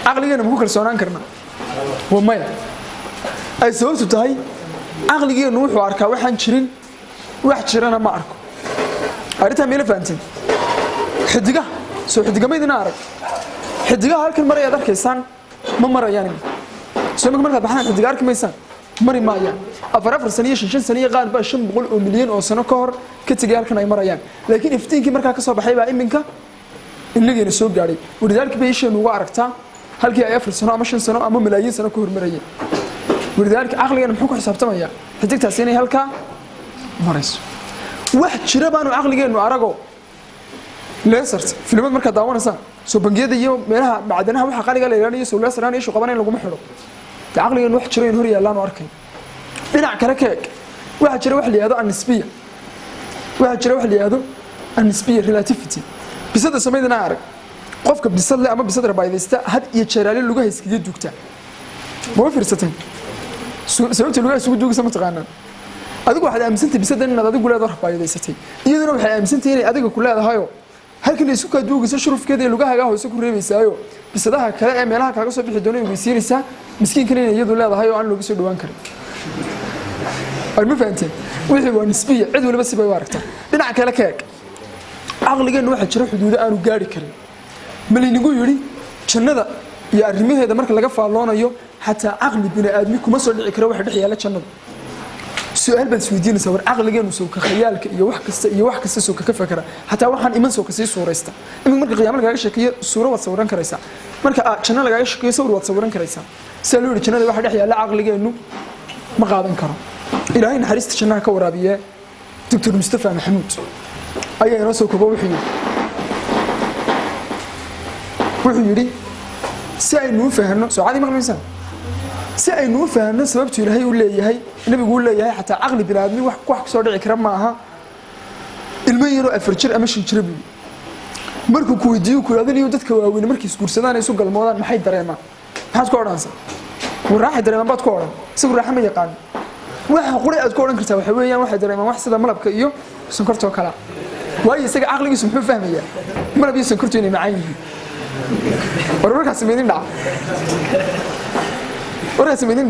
عقلينا مو كرسونان كرنا ومايا أي سويت تهاي عقلينا نروح واركا وحن شرين واحد شرينا ما أركو أريتها ميل فانتين حدقة سو حدقة ما يدنا أرك حدقة هالكل مرة يدرك إنسان ما مرة يعني سو مرة بحنا حدقة أرك ما إنسان مرة ما يعني أفرافر سنية شن سنية غالبا شن بقول مليون أو سنة كهر كتجي هالكل أي مرة يعني لكن إفتين كي مرة كسب حيبة إمك اللي جينا سوق جاري ولذلك بيش إنه وعركتها هل كي أفر سنة أما شن سنة أما ملايين سنة كهر مريين ولذلك عقلي أنا محكو حسابته ما يعني حدقة سنة هالكا مريس واحد شربان وعقلي إنه عرقه لا صرت في اليوم مركز داونا سان سو بنجيد يوم منها بعدناها وح قال قال يعني سو لا سران إيش وقبنا لقوم حلو عقلي إنه واحد شرين هري الله ناركين بناع كركك واحد شري واحد لهذا النسبية واحد شري واحد لهذا النسبية relativity بصدق سمينا نعرف قفك بصدق أما بصدق بعد يستا هاد يتشرى له لغة يسكت دكتور مو فرصتين سويت لغة سوق دوق سمت غانا أديك واحد أمسنتي بصدق إن أديك ولا ضرب بعد يستي يدنا واحد أمسنتي يعني أديك كلها هذا هايو هل كنا يسوق دوق يشرف كده لغة هجاه يسوق ريم يسايو بصدقها كلام مالها كعكس في الدنيا ويصير يسا مسكين كنا يدو لا هايو عنه بيصير دوان كريم المفهمتين وحده نسبية عد ولا بس بيواركته بناع كلكك عقلي إنه واحد شرح حدود أنا وجاري كريم ملي نقول يري شنذا يا الرمي هذا مركز لقى فعلانه يو حتى عقل بني آدمك وما صار يكره واحد حياله شنذا سؤال بس ودين صور عقلي إنه سوك خيالك يوحك سوك كفكرة حتى واحد إيمان سوك سي صوريستا إما مركز قيام لقى شكيه صورة وتصورن كريسة مركز شنذا لقى شكيه صور وتصورن كريسة سألوني شنذا واحد حياله عقلي إنه ما قادن كرم إلهي نحرست شنها كورابية دكتور مصطفى محمود أي راسه كبا وحيري سأينو فهمنا سعادي ما قميسان سأينو فهمنا سببته إلهي ولا يهي النبي يقول لا يهي حتى عقل بنادمي وحك صار يكرم معها الميرو أفرشر أمشي شربي مركو كويديو كل هذا اللي يودك وين مركز كورسدان يسوق الموضوع ما حد دريما حد كورانسا وراح دريما بعد كوران سوق راح ما يقان waxa qori aad ku oran kartaa waxa weeyaan waxa dareemaan wax sida malabka iyo sonkorta oo kala waayo isaga aqligiisu muxuu fahmayaa malab iyo sonkortu inay macaan yihiin wararka sameeyeen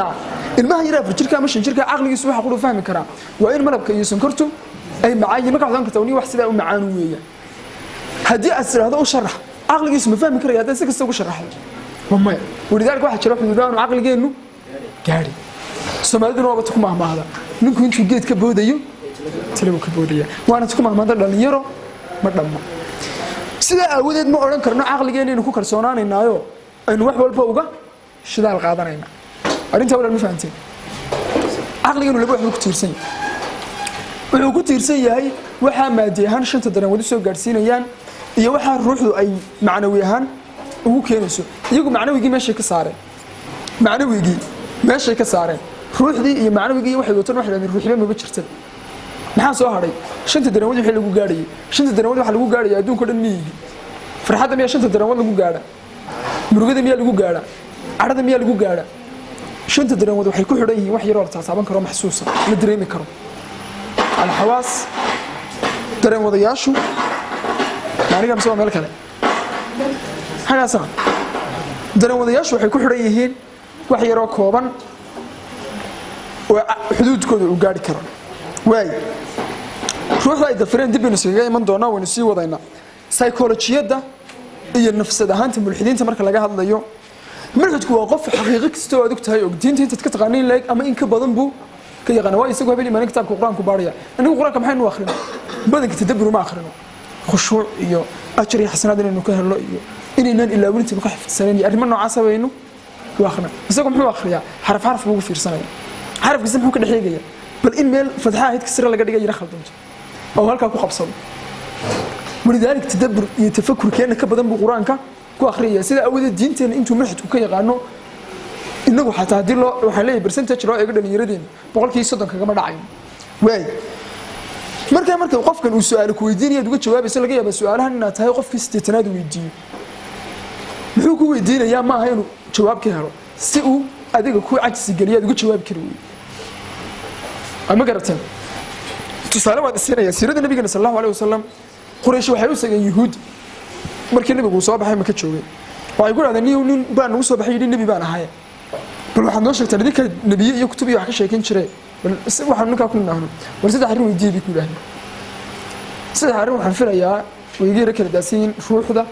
dhac ilmaha yara fujirka ama shinjirka aqligiisu waxa qori fahmi karaa waa in malabka iyo sonkortu ay macaan yihiin marka waxaan kartaa wax sida u macaan weeyaan hadii aad tiraahdo u sharax aqligiisu ma fahmi karayaa hadii si kasta ugu sharaxdo wamay ولذلك واحد شرح xududaan aqligeenu gaari Soomaaliduna waa ku mahmaahda ninku intuu geed ka boodayo tilo ka boodaya waana ku mahmaahda dhalinyaro ma dhamma sida awoodeed ma oran karno aqligeena inuu ku kalsoonaanaynayo aan wax walba uga shidaal qaadanayna arinta wala ma fahanteen aqligeenu laba wax ku tiirsan wuxuu ku tiirsan yahay waxa maadiyahan shanta daran wada soo gaarsiinayaan iyo waxa ruuxdu ay macnawi ahaan ugu keenayso iyagu macnawigii meesha ka saareen ruuxdii iyo macnawigii waxay wataan wax la ruuxba ma jirto maxaa soo haray shanta darawad wixii lagu gaariyay shanta darawad waxa lagu gaariyay adduunka dhan miyiga farxadda miya shanta darawad lagu gaara murugada miya lagu gaara carada miya lagu gaara shanta darawad waxay ku xidhan yihiin wax yar oo la taaban karo maxsuusa la dareemi karo al hawaas darawadayaashu maaniga masoo meel kale hagaasa darawadayaashu waxay ku xidhan yihiin wax yar oo kooban xuduudkooda u gaari karo way ruuxda ay dafreen dib inuu iman doona waynu sii wadayna psychologiyada iyo nafsad ahaanta mulxidiinta marka laga hadlayo mulxidku waa qof xaqiiqo kasta oo aad tahay og diinta inta ka taqaaniin leeg ama in ka badan buu ka yaqaan waa isagoo habeen imaan kitaabka quraanku baariya anigu quraanka maxaynu akhrino badanka tadabbur ma akhrino khushuuc iyo ajri xasanaad inuu ka helo iyo inaynan ilaa weli ka xifdsaneen arrimo noocaas ah waynu واخنا isagoo muxuu akhriyaa xaraf ugu fiirsanaya xarafkiisa muxuu ka dhaxeegaya bal in meel fadhaha hid kasra laga dhigay yara khaldanto oo halka ku qabsado ولذلك تدبر يتفكر كأنه كبدن بالقرآن كو أخرية سيدا أود الدين تين أنتم محد كوكي قانو إنه حتى هدي الله وحليه برسنتج رأي يقدر يردين بقول كي صدق كمان عين واي مركا وقف كان وسؤالك ويدين يدوق جواب يسأل جيا بس سؤالها إن تهاي وقف كاستتناد ويدين محوك ويدين يا ما هينو جواب كهرو سئو أديك كوي عكس الجريء يدوق جواب كروي أما قرأتين تسألوا هذا السنة يا سيرة النبي صلى الله عليه وسلم قريش وحيوس يهود markii nabigu soo baxay ma ka joogay waxay ku raadeen nin baan ugu soo baxay nabi baan ahay bal waxaan noo sheegtay dadka nabiye iyo kutub iyo wax ka sheekin jiray bal waxaan ninka ku naahno war saddex arrin weydiiyay bi ku dhahay saddex arrin waxaan filayaa weydiiyay kala daasiin ruuxda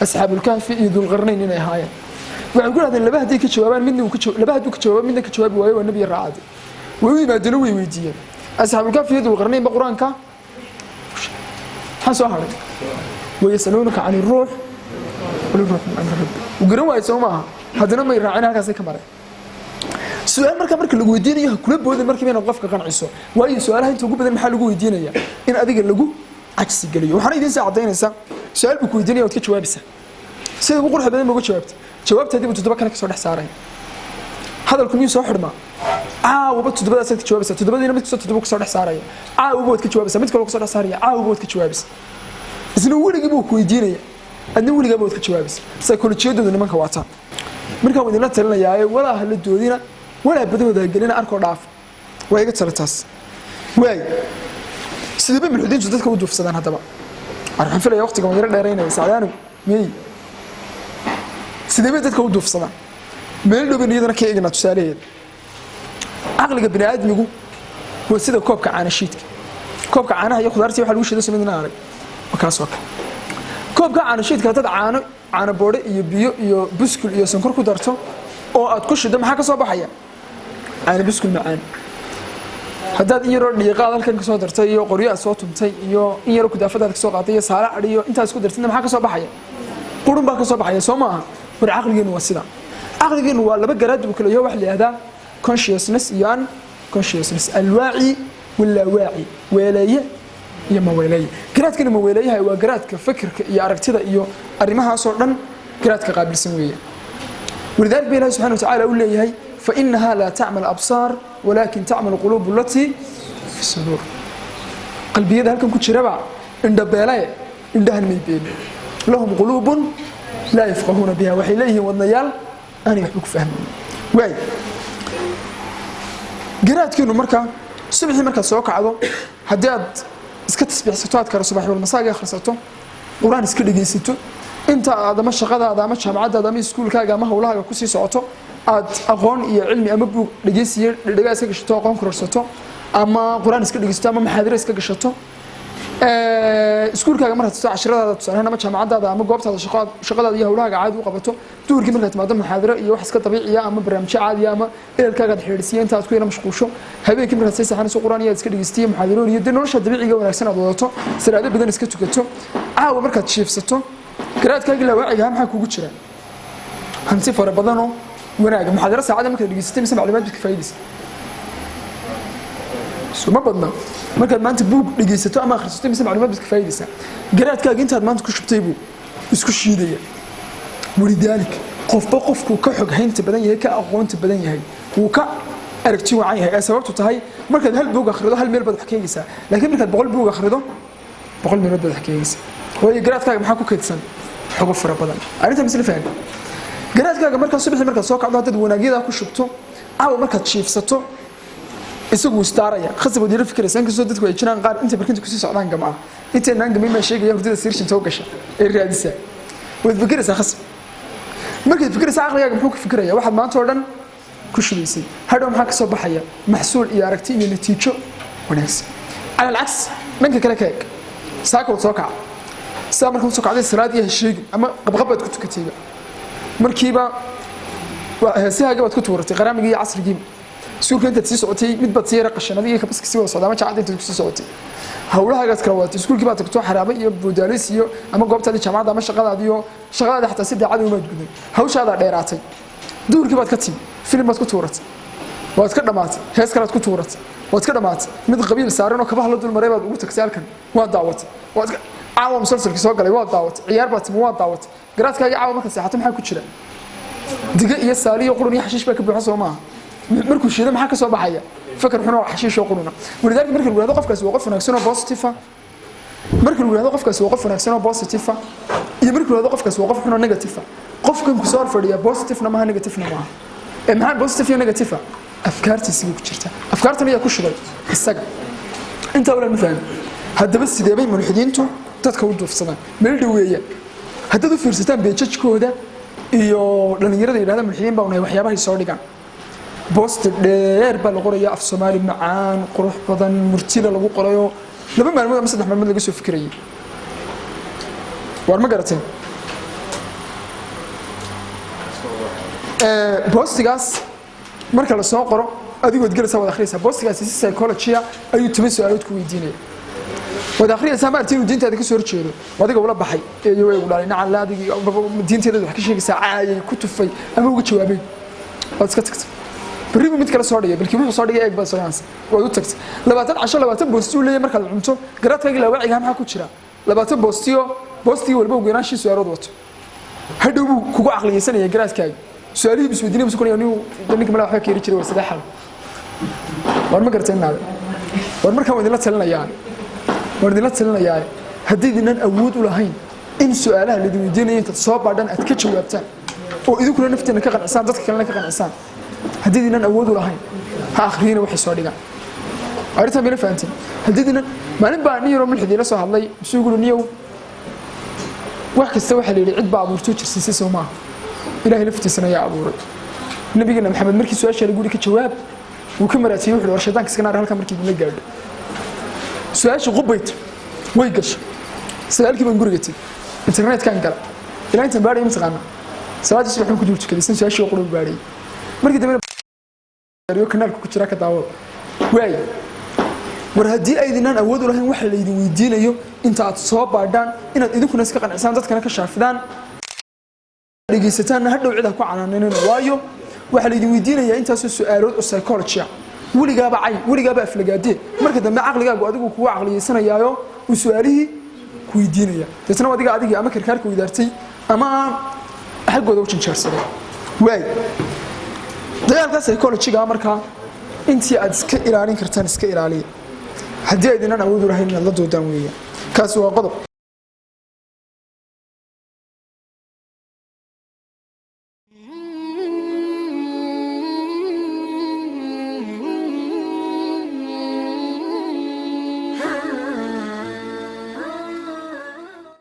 asxaabul kahfi iyo dul qarnayn inay ahaayeen waxay ku raadeen laba hadii ka jawaabaan midna uu ka jawaab laba hadii ka jawaab midna ka jawaabi waayo waa nabi raacad way yimaadeen way weydiiyeen asxaabul kahfi iyo dul qarnayn ba quraanka حسوا هذا ويسألونك عن الروح والروح من أمر ربي وقروا يسومها هذا ما يراعينا كذا كمرة سؤال مركب اللي جوديني كل بود المركب أنا وقفك كان عيسو وأي سؤال هاي تقول بدل محل جوديني إن أديك اللي جو عكس الجلية وحنا يدين ساعتين إنسان سؤال بكوديني وتكتش جوابسه سيد بقول حبيبي ما قلت جوابت هذه بتدبك أنا كسر حسارين هذا الكمية صاحر ما وبد تدبك سيد جوابسه تدبك دينا بتكسر تدبك كسر حسارين وبود كجوابسه متكلم كسر حسارين وبود كجوابسه إذا نقول جيبوا كوديني أنا نقول جيبوا كجوابسه سيكون تشيد دون ما كواتا من كم ودينا تلنا يا ولا هل الدودينا ولا بدو ذا جلنا أركض ضعف ويجي تسرتاس ويا سيد من الحدود جدك ودو في صدان هذا بقى أنا حنفل يا وقتك من غير رينا يساعداني مي سيد جدك ودو في صدان من لو بني يدنا كي يجنا تسالين عقلك بني آدم يقول هو سيد كوب كعانة شيتك كوب كعانة هي خضارتي وحلوش ده سمين ناري وكاس وك كوب كعانة شيتك هتدا عانة بوري يبيو بسكول يسنكر كدرته أو أتكش دم حاجة صباحية عانة بسكول معان هداد يرو دقيقة هلكن كسو درتay iyo qoryo soo tumtay iyo in yar ku daafada ka soo qaatay saara ariyo inta isku dartay maxaa ka soo baxaya qurun baa ka soo baxaya Soomaa war aqligeenu waa sida aqligeenu waa laba garaad oo kale wax leeyahay consciousness iyo unconsciousness alwaaci wala waaci weelaye iyo ma weelaye garaadkana ma weelayahay waa garaadka fikirka iyo aragtida iyo arimahaas oo dhan garaadka qaabilsan weeyaan ولذلك الله سبحانه وتعالى يقول لي فإنها لا تعمل أبصار ولكن تعمل القلوب التي في الصدور قلبي هذا هلكم كنت ربع عند بلاي عندها الميبين لهم قلوب لا يفقهون بها وحيليه والنيال أنا يحبك فهمون واي قرأت كأنه مركا صبحي مركا سوق عضو هداد اسكت تسبيح ستوات كرا صباحي والمساقي خلصته قرآن اسكت جيسته انت هذا مش شغال هذا مش معدد هذا مش سكول كاجا ما هو لها كوسي سعته aad aqoon iyo cilmi ama buug dhageysiyo dhagaas ka gashato aqoon kororsato ama quraan iska dhageysto ama maxaadiro iska gashato iskuulkaaga markaad soo casharadaada tusanayn ama jaamacadaada ama goobtaada shaqadaada iyo hawlaha caadi u qabato duurkii markaad timaado maxaadiro iyo wax iska dabiici ah ama barnaamijyo caadi ah ama ehelkaaga xiriirsiyo inta aad ku yara mashquusho habeenkii markaad say saxanayso quraan iyo iska dhageystiyo maxaadiro iyo nolosha dabiiciga wanaagsan aad wadato salaado badan iska tukato caawa markaad shiifsato garaadkaaga la waaciga maxaa kugu jira hanti fara badan oo وناجم محاضرة ساعة ممكن تجلسين مثل معلومات بكفايدس شو ما بدنا ممكن ما أنت بوق تجلسته أما خلصتين مثل معلومات بكفايدس قرأت كأجي أنت ما أنت كش بتيبو بس كش يديه ولذلك قف بقف وكحق هين تبدأ هيك أقوى تبدأ هي وك أركتي وعي هي سببته تهاي ممكن هل بوق أخرده هل ميل بدو حكي جسا لكن ممكن بقول بوق أخرده بقول ميل بدو حكي جسا هو قرأت كأجي محاكو كيتسن حقوق فرق بدن أنت مثل فين garaadkaaga marka subaxii marka soo kacdo dad wanaagiyada ku shubto aaw marka jiifsato isagu istaaraya khasab wadiir fikiraysan ka soo dadku ay jiraan qaar inta barkinta ku sii socdaan gamaa inta naan gamay ma sheegayaan hurdada siirshin too gasha ee raadisa wad fikiraysa khasab marka fikiraysa aqligaaga muxuu ka fikiraya waxa maanta oo dhan ku shubaysay hadhow maxaa ka soo baxaya maxsuul iyo aragti iyo natiijo wanaagsan ala alcaks dhanka kale kaag saako soo kac saa marka soo kacday salaad iyo sheegi ama qabqabad ku tukatayba markiiba heesaha baad ku tuuratay qaraamigii casrigii suuqa inta sii socotay mid bad sii raqashanadii ka baska sii wada socdaa ma jaacad inta ku sii socotay hawlaha kala waatay iskuulkii baad tagto xaraabo iyo boodaalis iyo ama goobtaadii jaamacada ama shaqadaadii iyo shaqadaada xataa si daacad uma gudbin hawshaada dheeraatay duurkii baad ka timi filim baad ku tuuratay waad ka dhamaatay hees kale aad ku tuuratay waad ka dhamaatay mid qabiil saaran oo kabaha la dul maray baad ugu tagtay halkan waa daawatay waad caawa musalsalkii soo galay waa daawatay ciyaar baad timi waa daawatay garaadkaaga caawa marka seexato maxaa ku jira diga iyo saaliyo qurun iyo xashiish baa ka buuxsan Soomaa markuu shiido maxaa ka soo baxaya fakar xun oo xashiish oo quruna ولذلك markii uu yiraahdo qofkaas waa qof wanaagsan oo positive markii uu yiraahdo qofkaas waa qof wanaagsan oo positive iyo markii uu yiraahdo qofkaas waa qof xun oo negative qofkan ku soo fadhiya positive na ma negative na ma maxaa positive iyo negative afkaartiisa ku jirta afkaartan ayaa ku shubay isaga inta wala mafaham haddaba sidee bay mulxidiintu dadka u duufsadaan meel dhaweeya haddii fiirsataan beejajkooda iyo dhalinyarada yidhahda mulxidiin baa unahay waxyaabahay soo dhigaan boosta dheer baa la qorayaa af soomaali macaan qurux badan murtila lagu qorayo 2 maalmood ama 3 maalmood laga soo fikirayay war ma garateen boostigaas marka la soo qoro adigood galaysaa wada akhriyaysaa boostigaas si psychology ayuu 10 su'aalood ku weydiinaya wada akhriyaysaa ma artiin diintaada ka soo horjeedo wadiga wala baxay ee way ugu dhalay nacan laadigi diinteeda wax ka sheegaysaa caayay ku tufay ama uga jawaabay waad iska tagtay barigu mid kala soo dhigay balkii wuxuu soo dhigay eeg baa soo yaansan waad u tagtay 20 boosti uu leeyahay marka la cunto garaadkaaga la waciga maxaa ku jira 20 boosti walba ugu yaraan 5 su'aalood wato hadhow buu kugu aqliyaysanaya garaadkaaga su'aalihii bisweydiinay musuqniyo ninka mala waxa ka yiri jiray waa saddex xal war ma garteen naada war markaan wadin la talinayaa haddii dinan awood u lahayn in su'aalaha la weydiinayo inta soo baadhan aad ka jawaabtaan oo idinkuna nafteena ka qanacsan dadka kalena ka qanacsan haddii dinan awood u lahayn ha akhriina waxay soo dhigaan arrintan bila fahanteen haddii dinan maalin baa nin yaro mulxidii la soo hadlay isugu niyow wax kasta waxa la yiri cid baa abuurtay jirsiisay Soomaa ilaahay laftiisana ayaa abuuray nabiga maxamed markii su'aasha la guri ka jawaab uu ka maraatay wuxuu war shaydaanka iska naar halka markii la gaadho su'aasha qubayt way gashay su'aalkii baan guriga tagay internet kan gala ilaa inta baaray imtixaana salaadii subax ku jirto kadib su'aashii qoro baaray markii dambe ariyo kanaalka ku jira ka daawo way war haddii aydinan awood u lahayn waxa la idin weydiinayo inta aad soo baadhaan inaad idinkuna iska qanacsan dadkana ka shaafidaan dhageysataan hadhow cid ku canaaneen waayo waxa la idin weydiinayaa intaas su'aalood oo psychology weligaaba aflagaadee marka dambe aqligaagu adigu kugu aqliyaysanayaayo uu su'aalihii ku weydiinaya dadna adiga ama karkaarka weydaartay ama xaqooda u jinjeersaday way dagaalka psychology-ga marka intii aad iska ilaalin kartaan iska ilaaliya haddii aydinan awood u lahayn la doodaan weeyaan kaas waa qodob